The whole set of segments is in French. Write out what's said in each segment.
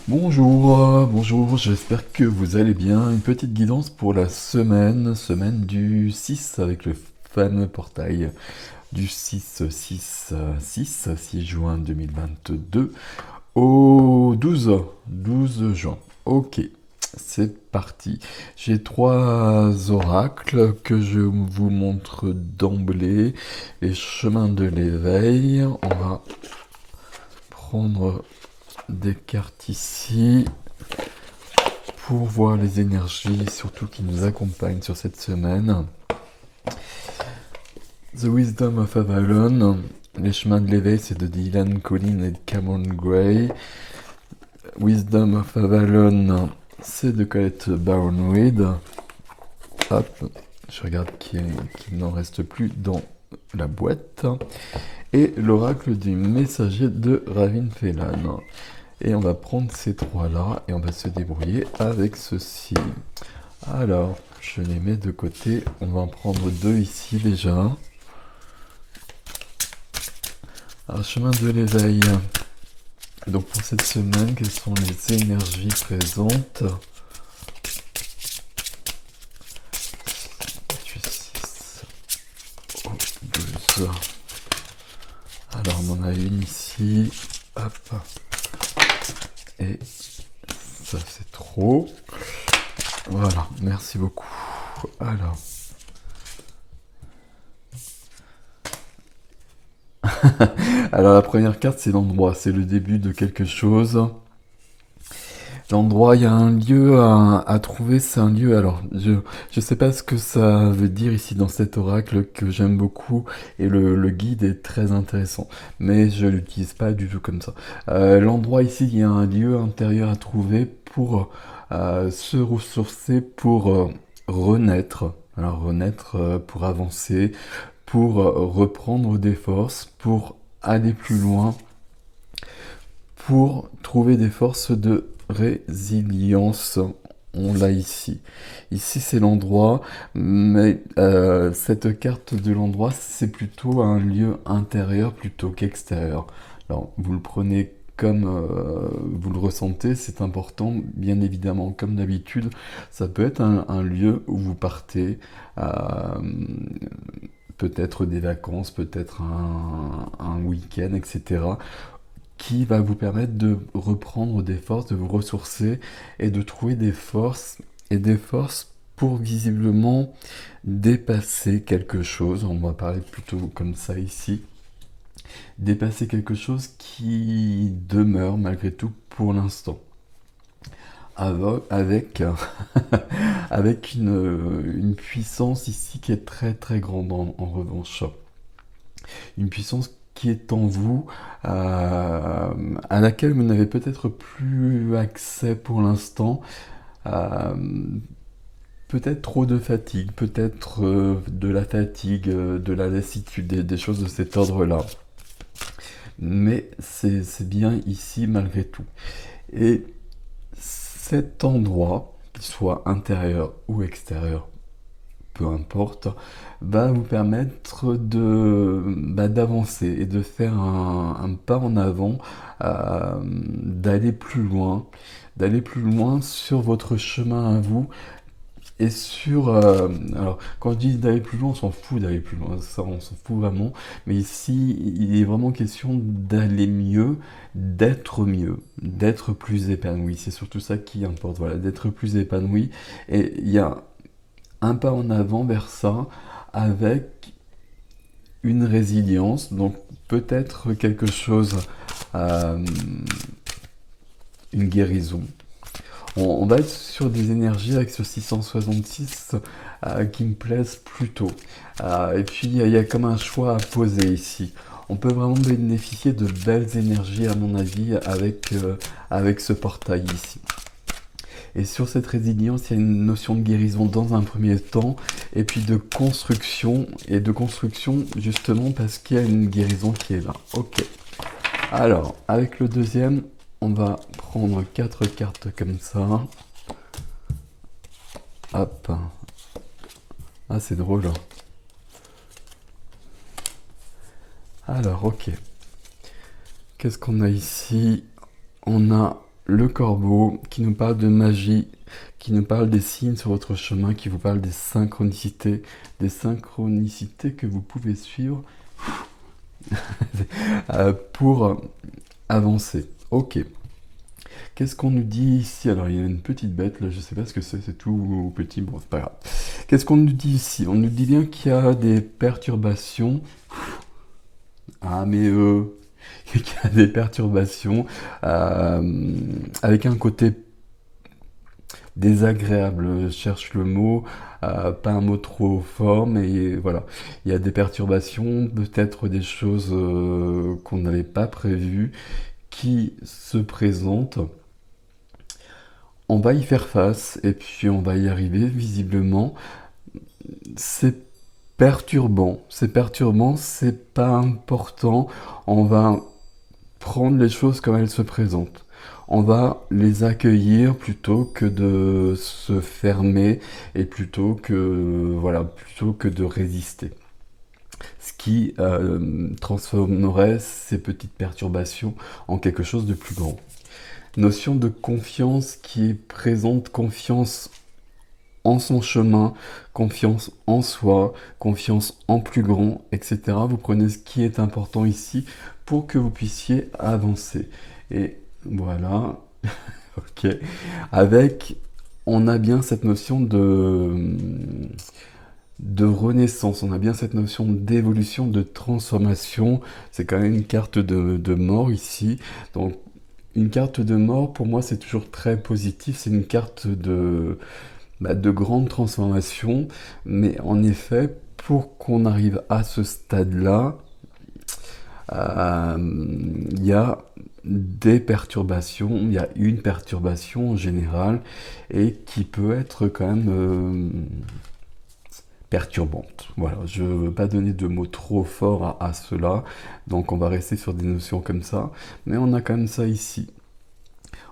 Bonjour, j'espère que vous allez bien. Une petite guidance pour la semaine du 6 avec le fameux portail du 6 juin 2022 au 12 juin. Ok, c'est parti. J'ai trois oracles que je vous montre d'emblée. Les chemins de l'éveil. On va prendre des cartes ici pour voir les énergies surtout qui nous accompagnent sur cette semaine. The Wisdom of Avalon, les chemins de l'éveil, c'est de Dylan Collin et de Cameron Gray. Wisdom of Avalon, c'est de Colette Baron-Reid. Hop, je regarde qu'il n'en reste plus dans la boîte. Et l'oracle du messager de Ravin Phelan. Et on va prendre ces trois-là et on va se débrouiller avec ceci. Alors, je les mets de côté. On va en prendre deux ici déjà. Alors, chemin de l'éveil. Donc pour cette semaine, quelles sont les énergies présentes? 6 au 12. Alors on en a une ici. Hop. Et ça c'est trop. Voilà, merci beaucoup. Alors. Alors la première carte c'est l'endroit, c'est le début de quelque chose. L'endroit, il y a un lieu à trouver, c'est un lieu, alors je sais pas ce que ça veut dire ici dans cet oracle que j'aime beaucoup et le guide est très intéressant, mais je l'utilise pas du tout comme ça. L'endroit ici, il y a un lieu intérieur à trouver pour se ressourcer, pour renaître, alors renaître pour avancer, pour reprendre des forces, pour aller plus loin, pour trouver des forces de résilience. On l'a ici. Ici, c'est l'endroit, mais cette carte de l'endroit, c'est plutôt un lieu intérieur plutôt qu'extérieur. Alors, vous le prenez comme vous le ressentez, c'est important, bien évidemment, comme d'habitude. Ça peut être un lieu où vous partez, euh, peut-être des vacances, peut-être un week-end, etc., qui va vous permettre de reprendre des forces, de vous ressourcer et de trouver des forces pour visiblement dépasser quelque chose. On va parler plutôt comme ça ici. Dépasser quelque chose qui demeure malgré tout pour l'instant. Avec, avec une puissance ici qui est très très grande en revanche. Une puissance qui est en vous, à laquelle vous n'avez peut-être plus accès pour l'instant. Euh, Peut-être trop de fatigue, peut-être de la fatigue, de la lassitude, des choses de cet ordre-là. Mais c'est bien ici malgré tout. Et cet endroit, qu'il soit intérieur ou extérieur, peu importe, va vous permettre d'avancer et de faire un pas en avant, d'aller plus loin sur votre chemin à vous et sur... alors, quand je dis d'aller plus loin, on s'en fout d'aller plus loin, ça on s'en fout vraiment, mais ici, il est vraiment question d'aller mieux, d'être plus épanoui, c'est surtout ça qui importe, voilà, d'être plus épanoui, et il y a un pas en avant vers ça avec une résilience, donc peut-être quelque chose, euh, une guérison. On va être sur des énergies avec ce 666 qui me plaisent plutôt. Et puis il y a comme un choix à poser ici. On peut vraiment bénéficier de belles énergies à mon avis avec ce portail ici. Et sur cette résilience, il y a une notion de guérison dans un premier temps, et puis de construction justement parce qu'il y a une guérison qui est là. Ok. Alors, avec le deuxième, on va prendre 4 cartes comme ça. Hop. Ah, c'est drôle. Alors, ok. Qu'est-ce qu'on a ici? On a le corbeau qui nous parle de magie, qui nous parle des signes sur votre chemin, qui vous parle des synchronicités que vous pouvez suivre pour avancer. Ok. Qu'est-ce qu'on nous dit ici? Alors, il y a une petite bête, là, je sais pas ce que c'est tout petit, bon, c'est pas grave. Qu'est-ce qu'on nous dit ici? On nous dit bien qu'il y a des perturbations. Ah, mais qu'il y a des perturbations avec un côté désagréable, je cherche le mot, pas un mot trop fort, mais voilà. Il y a des perturbations, peut-être des choses qu'on n'avait pas prévues, qui se présentent. On va y faire face, et puis on va y arriver, visiblement. C'est perturbant, c'est pas important. On va prendre les choses comme elles se présentent. On va les accueillir plutôt que de se fermer et plutôt que de résister. Ce qui transformerait ces petites perturbations en quelque chose de plus grand. Notion de confiance qui présente confiance en son chemin, confiance en soi, confiance en plus grand, etc. Vous prenez ce qui est important ici pour que vous puissiez avancer. Et voilà, ok. On a bien cette notion de renaissance, on a bien cette notion d'évolution, de transformation. C'est quand même une carte de mort ici. Donc, une carte de mort, pour moi, c'est toujours très positif. C'est une carte de grande transformation. Mais en effet, pour qu'on arrive à ce stade-là, il y a des perturbations, il y a une perturbation en général et qui peut être quand même perturbante. Voilà, je ne veux pas donner de mots trop forts à cela, donc on va rester sur des notions comme ça, mais on a quand même ça ici.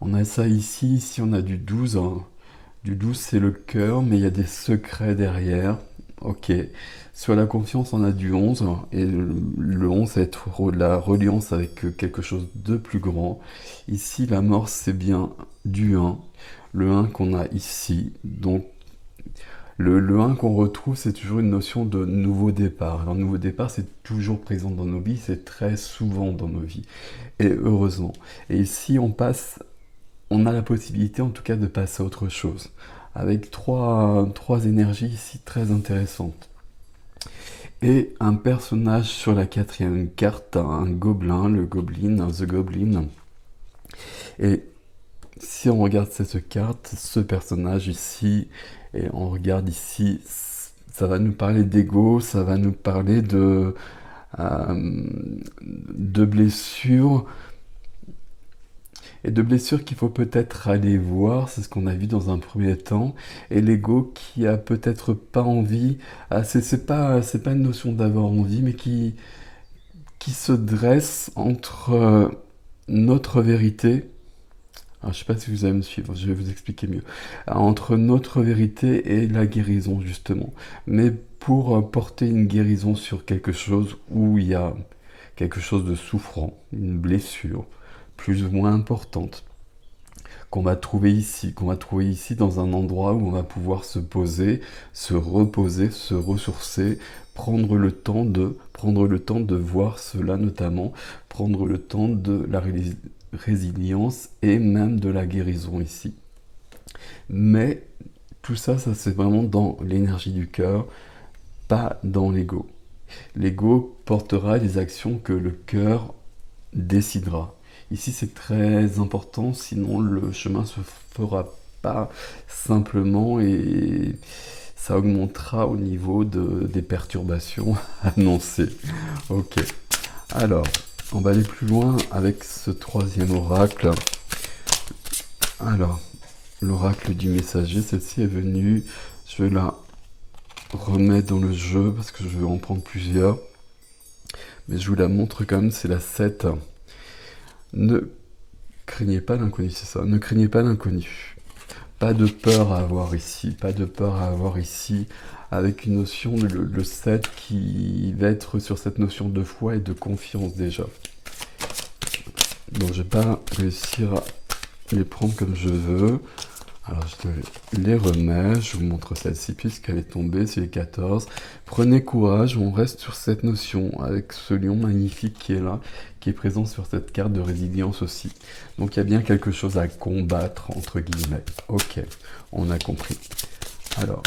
On a ça ici on a du 12, hein. Du 12 c'est le cœur, mais il y a des secrets derrière. Ok. Sur la confiance, on a du 11, et le 11, ça va être la reliance avec quelque chose de plus grand. Ici, la mort, c'est bien du 1, le 1 qu'on a ici. Donc, le 1 qu'on retrouve, c'est toujours une notion de nouveau départ. Alors, nouveau départ, c'est toujours présent dans nos vies, c'est très souvent dans nos vies. Et heureusement. Et ici, on a la possibilité, en tout cas, de passer à autre chose. Avec trois énergies ici très intéressantes. Et un personnage sur la quatrième carte, un gobelin, le goblin, the goblin. Et si on regarde cette carte, ce personnage ici, et on regarde ici, ça va nous parler d'ego, ça va nous parler de blessures, et de blessures qu'il faut peut-être aller voir, c'est ce qu'on a vu dans un premier temps, et l'ego qui a peut-être pas envie, c'est pas une notion d'avoir envie, mais qui se dresse entre notre vérité. Alors, je sais pas si vous allez me suivre, je vais vous expliquer mieux. Entre notre vérité et la guérison, justement. Mais pour porter une guérison sur quelque chose où il y a quelque chose de souffrant, une blessure, plus ou moins importante, qu'on va trouver ici dans un endroit où on va pouvoir se poser, se reposer, se ressourcer, prendre le temps de voir cela notamment, prendre le temps de la résilience et même de la guérison ici. Mais tout ça c'est vraiment dans l'énergie du cœur, pas dans l'ego. L'ego portera des actions que le cœur décidera. Ici, c'est très important, sinon le chemin se fera pas simplement et ça augmentera au niveau des perturbations annoncées. Ok. Alors, on va aller plus loin avec ce troisième oracle. Alors, l'oracle du messager, celle-ci est venue. Je vais la remettre dans le jeu parce que je vais en prendre plusieurs. Mais je vous la montre quand même, c'est la 7. Ne craignez pas l'inconnu, c'est ça. Ne craignez pas l'inconnu. Pas de peur à avoir ici. Pas de peur à avoir ici. Avec une notion, le 7 qui va être sur cette notion de foi et de confiance déjà. Donc je vais pas réussir les prendre comme je veux. Alors je les remets, je vous montre celle-ci puisqu'elle est tombée, c'est les 14. Prenez courage, on reste sur cette notion avec ce lion magnifique qui est là, qui est présent sur cette carte de résilience aussi. Donc il y a bien quelque chose à combattre, entre guillemets. Ok, on a compris. Alors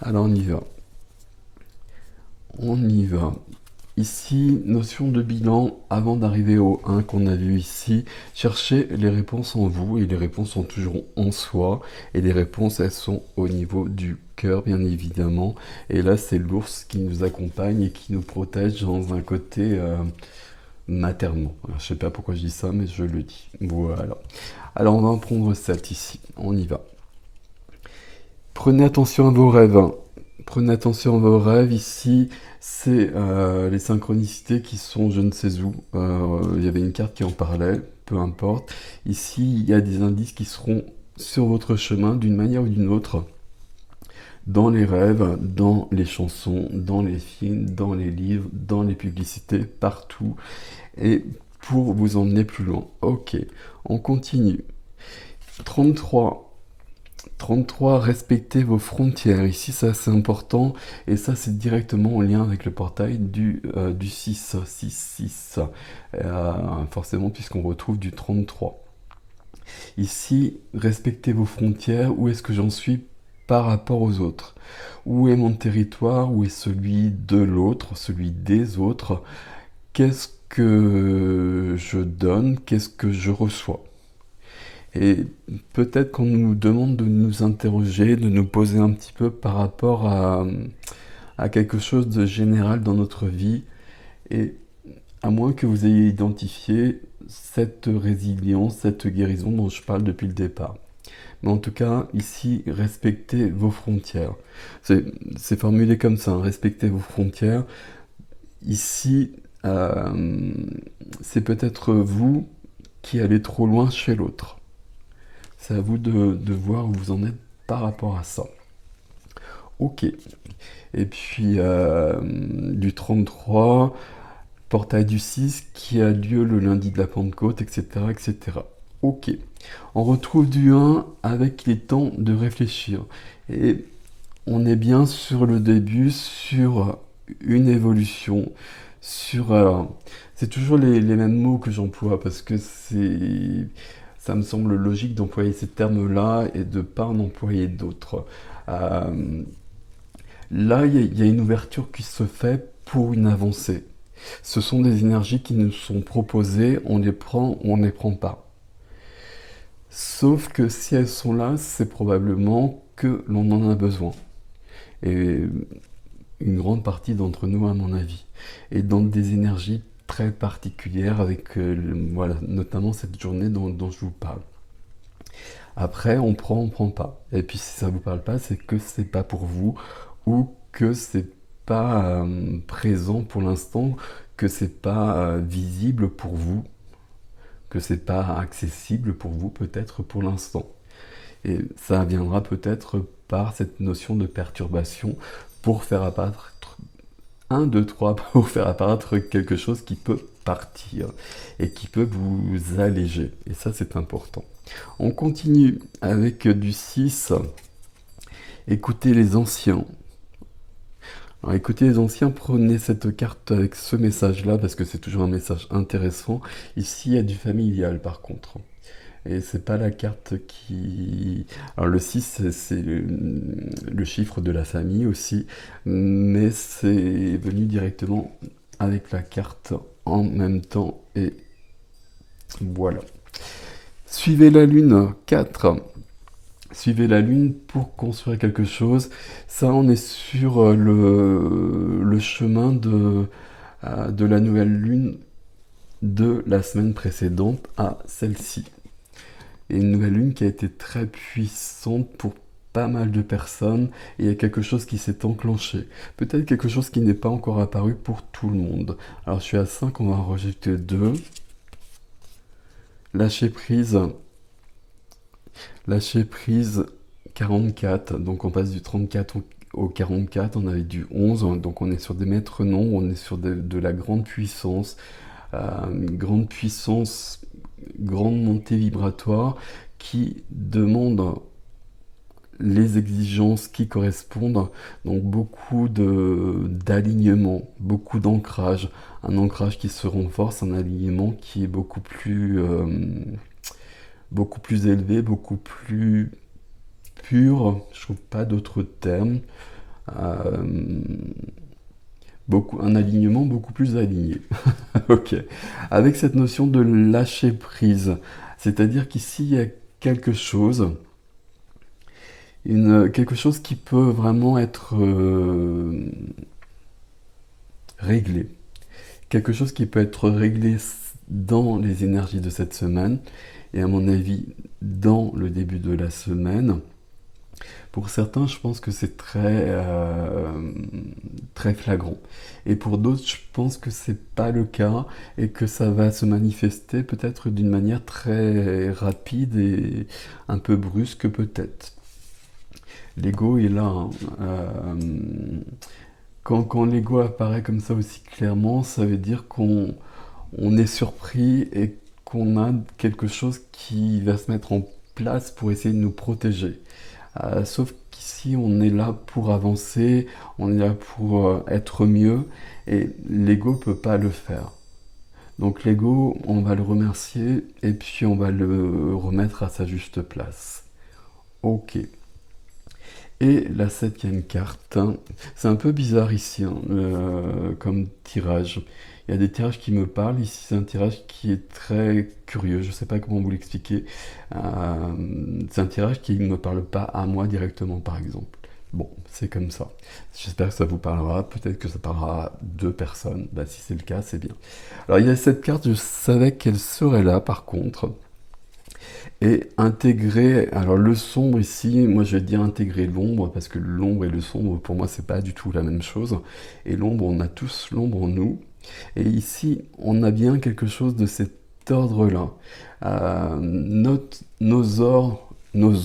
on y va. On y va. Ici, notion de bilan, avant d'arriver au 1 qu'on a vu ici, cherchez les réponses en vous, et les réponses sont toujours en soi, et les réponses, elles sont au niveau du cœur, bien évidemment. Et là, c'est l'ours qui nous accompagne et qui nous protège dans un côté maternel. Alors, je sais pas pourquoi je dis ça, mais je le dis. Voilà. Alors, on va en prendre 7 ici. On y va. Prenez attention à vos rêves. Prenez attention à vos rêves. Ici, c'est les synchronicités qui sont je ne sais où. Il y avait une carte qui en parlait, peu importe. Ici, il y a des indices qui seront sur votre chemin d'une manière ou d'une autre. Dans les rêves, dans les chansons, dans les films, dans les livres, dans les publicités, partout. Et pour vous emmener plus loin. Ok, on continue. 33. 33, respectez vos frontières. Ici, ça c'est important. Et ça, c'est directement en lien avec le portail du 6, 6, 6. Forcément, puisqu'on retrouve du 33. Ici, respectez vos frontières. Où est-ce que j'en suis par rapport aux autres? Où est mon territoire? Où est celui de l'autre? Celui des autres? Qu'est-ce que je donne? Qu'est-ce que je reçois? Et peut-être qu'on nous demande de nous interroger, de nous poser un petit peu par rapport à quelque chose de général dans notre vie. Et à moins que vous ayez identifié cette résilience, cette guérison dont je parle depuis le départ. Mais en tout cas, ici, respectez vos frontières. C'est formulé comme ça, hein, respectez vos frontières. Ici, c'est peut-être vous qui allez trop loin chez l'autre. C'est à vous de voir où vous en êtes par rapport à ça. Ok. Et puis, du 33, portail du 6 qui a lieu le lundi de la Pentecôte, etc., etc. Ok. On retrouve du 1 avec les temps de réfléchir. Et on est bien sur le début, sur une évolution, sur... c'est toujours les mêmes mots que j'emploie parce que ça me semble logique d'employer ces termes-là et de ne pas en employer d'autres. Là, il y a une ouverture qui se fait pour une avancée. Ce sont des énergies qui nous sont proposées, on les prend ou on ne les prend pas. Sauf que si elles sont là, c'est probablement que l'on en a besoin. Et une grande partie d'entre nous, à mon avis. Et dans des énergies très particulière avec voilà, notamment cette journée dont je vous parle. Après, on prend pas. Et puis si ça vous parle pas, c'est que c'est pas pour vous ou que c'est pas présent pour l'instant, que c'est pas visible pour vous, que c'est pas accessible pour vous peut-être pour l'instant. Et ça viendra peut-être par cette notion de perturbation pour faire apparaître 1, 2, 3 pour faire apparaître quelque chose qui peut partir et qui peut vous alléger. Et ça, c'est important. On continue avec du 6. Écoutez les anciens. Alors, écoutez les anciens, prenez cette carte avec ce message-là parce que c'est toujours un message intéressant. Ici, il y a du familial par contre. Et c'est pas la carte qui... Alors le 6, c'est le chiffre de la famille aussi, mais c'est venu directement avec la carte en même temps, et voilà. Suivez la lune, 4. Suivez la lune pour construire quelque chose. Ça, on est sur le chemin de la nouvelle lune de la semaine précédente à celle-ci. Et une nouvelle lune qui a été très puissante pour pas mal de personnes, et il y a quelque chose qui s'est enclenché. Peut-être quelque chose qui n'est pas encore apparu pour tout le monde. Alors je suis à 5, on va en rejeter 2. Lâcher prise. Lâcher prise 44, donc on passe du 34 au 44, on avait du 11, donc on est sur des maîtres nombres, on est sur de la grande puissance. une grande puissance, grande montée vibratoire qui demande les exigences qui correspondent, donc beaucoup d'alignement, beaucoup d'ancrage, un ancrage qui se renforce, un alignement qui est beaucoup plus élevé, beaucoup plus pur, je trouve pas d'autres termes, euh, un alignement beaucoup plus aligné. Ok. Avec cette notion de lâcher prise, c'est-à-dire qu'ici il y a quelque chose, quelque chose qui peut vraiment être réglé. Quelque chose qui peut être réglé dans les énergies de cette semaine et à mon avis dans le début de la semaine. Pour certains, je pense que c'est très flagrant. Et pour d'autres, je pense que c'est pas le cas et que ça va se manifester peut-être d'une manière très rapide et un peu brusque peut-être. L'ego est là, hein. Quand l'ego apparaît comme ça aussi clairement, ça veut dire qu'on est surpris et qu'on a quelque chose qui va se mettre en place pour essayer de nous protéger. Sauf qu'ici, on est là pour avancer, on est là pour être mieux, et l'ego peut pas le faire. Donc l'ego, on va le remercier, et puis on va le remettre à sa juste place. Ok. Et la septième carte, hein, c'est un peu bizarre ici, hein, comme tirage. Il y a des tirages qui me parlent. Ici, c'est un tirage qui est très curieux. Je ne sais pas comment vous l'expliquer. C'est un tirage qui ne me parle pas à moi directement, par exemple. Bon, c'est comme ça. J'espère que ça vous parlera. Peut-être que ça parlera à deux personnes. Bah, si c'est le cas, c'est bien. Alors, il y a cette carte, je savais qu'elle serait là, par contre. Et intégrer, alors le sombre ici, moi je vais dire intégrer l'ombre, parce que l'ombre et le sombre, pour moi, c'est pas du tout la même chose. Et l'ombre, on a tous l'ombre en nous. Et ici, on a bien quelque chose de cet ordre-là. Nos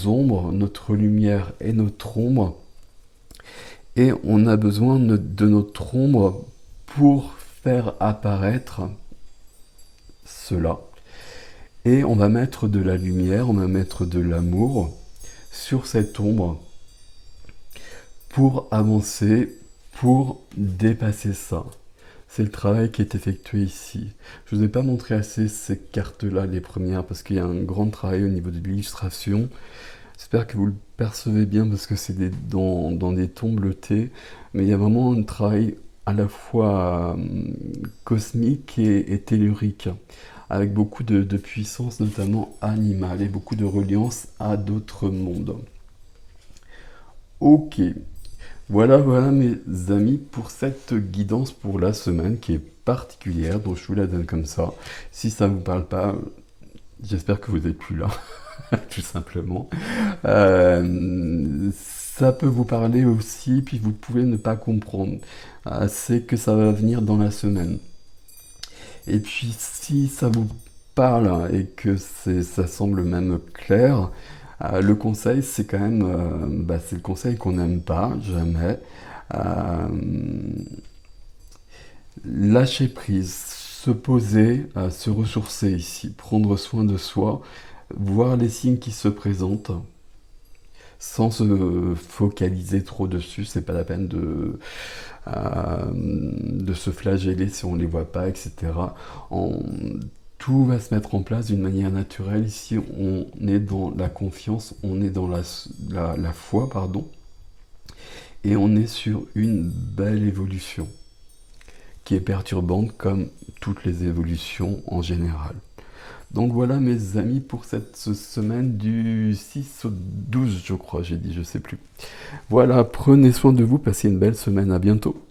ombres, notre lumière et notre ombre. Et on a besoin de notre ombre pour faire apparaître cela. Et on va mettre de la lumière, on va mettre de l'amour sur cette ombre pour avancer, pour dépasser ça. C'est le travail qui est effectué ici. Je ne vous ai pas montré assez ces cartes-là, les premières, parce qu'il y a un grand travail au niveau de l'illustration. J'espère que vous le percevez bien, parce que c'est dans des tons bleutés, mais il y a vraiment un travail à la fois cosmique et tellurique, avec beaucoup de puissance, notamment animale, et beaucoup de reliance à d'autres mondes. Ok, voilà mes amis pour cette guidance pour la semaine qui est particulière, donc je vous la donne comme ça. Si ça ne vous parle pas, j'espère que vous n'êtes plus là, tout simplement. Ça peut vous parler aussi, puis vous pouvez ne pas comprendre. C'est que ça va venir dans la semaine. Et puis si ça vous parle et que ça semble même clair, le conseil c'est quand même, c'est le conseil qu'on n'aime pas, jamais. Euh, Lâcher prise, se poser, se ressourcer ici, prendre soin de soi, voir les signes qui se présentent, sans se focaliser trop dessus, c'est pas la peine de se flageller si on les voit pas, etc. Tout va se mettre en place d'une manière naturelle. Ici, on est dans la confiance, on est dans la foi, pardon, et on est sur une belle évolution qui est perturbante comme toutes les évolutions en général. Donc voilà mes amis pour cette semaine du 6 au 12, je crois, j'ai dit, je sais plus. Voilà, prenez soin de vous, passez une belle semaine, à bientôt.